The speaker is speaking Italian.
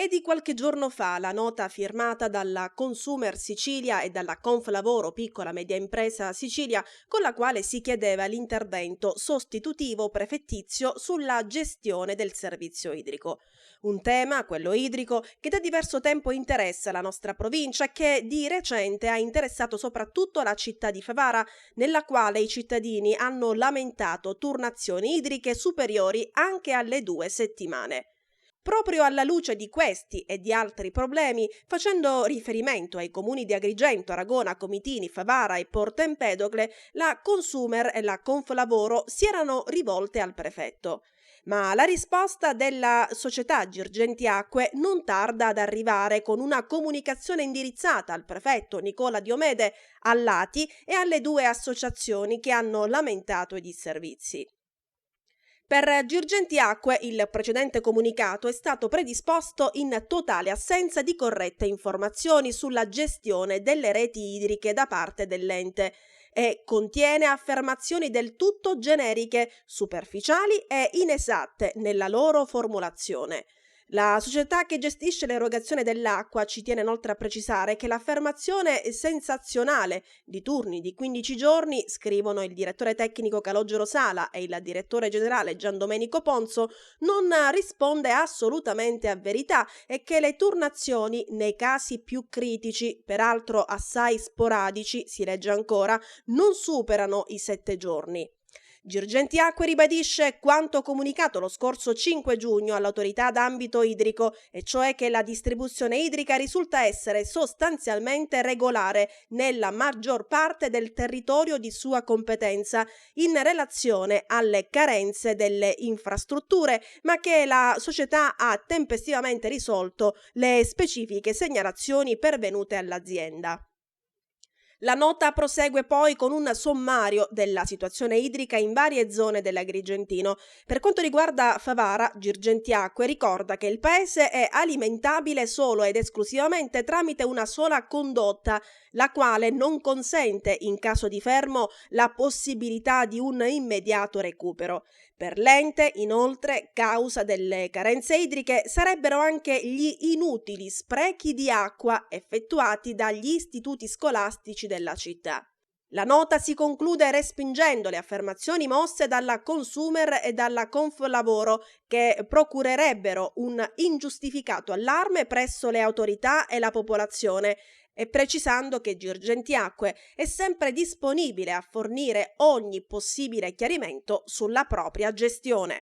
È di qualche giorno fa la nota firmata dalla Consumer Sicilia e dalla Conflavoro Piccola Media Impresa Sicilia, con la quale si chiedeva l'intervento sostitutivo prefettizio sulla gestione del servizio idrico. Un tema, quello idrico, che da diverso tempo interessa la nostra provincia e che di recente ha interessato soprattutto la città di Favara, nella quale i cittadini hanno lamentato turnazioni idriche superiori anche alle 2 settimane. Proprio alla luce di questi e di altri problemi, facendo riferimento ai comuni di Agrigento, Aragona, Comitini, Favara e Porto Empedocle, la Consumer e la Conflavoro si erano rivolte al prefetto. Ma la risposta della società Girgenti Acque non tarda ad arrivare con una comunicazione indirizzata al prefetto Nicola Diomede, all'ATI e alle 2 associazioni che hanno lamentato i disservizi. Per Girgenti Acque il precedente comunicato è stato predisposto in totale assenza di corrette informazioni sulla gestione delle reti idriche da parte dell'ente e contiene affermazioni del tutto generiche, superficiali e inesatte nella loro formulazione. La società che gestisce l'erogazione dell'acqua ci tiene inoltre a precisare che l'affermazione sensazionale di turni di 15 giorni, scrivono il direttore tecnico Calogero Sala e il direttore generale Gian Domenico Ponzo, non risponde assolutamente a verità e che le turnazioni, nei casi più critici, peraltro assai sporadici, si legge ancora, non superano i 7 giorni. Girgenti Acque ribadisce quanto comunicato lo scorso 5 giugno all'autorità d'ambito idrico, e cioè che la distribuzione idrica risulta essere sostanzialmente regolare nella maggior parte del territorio di sua competenza in relazione alle carenze delle infrastrutture, ma che la società ha tempestivamente risolto le specifiche segnalazioni pervenute all'azienda. La nota prosegue poi con un sommario della situazione idrica in varie zone dell'Agrigentino. Per quanto riguarda Favara, Girgenti Acque ricorda che il paese è alimentabile solo ed esclusivamente tramite una sola condotta, la quale non consente, in caso di fermo, la possibilità di un immediato recupero. Per l'ente, inoltre, causa delle carenze idriche, sarebbero anche gli inutili sprechi di acqua effettuati dagli istituti scolastici della città. La nota si conclude respingendo le affermazioni mosse dalla Consumer e dalla Conflavoro, che procurerebbero un ingiustificato allarme presso le autorità e la popolazione, e precisando che Girgenti Acque è sempre disponibile a fornire ogni possibile chiarimento sulla propria gestione.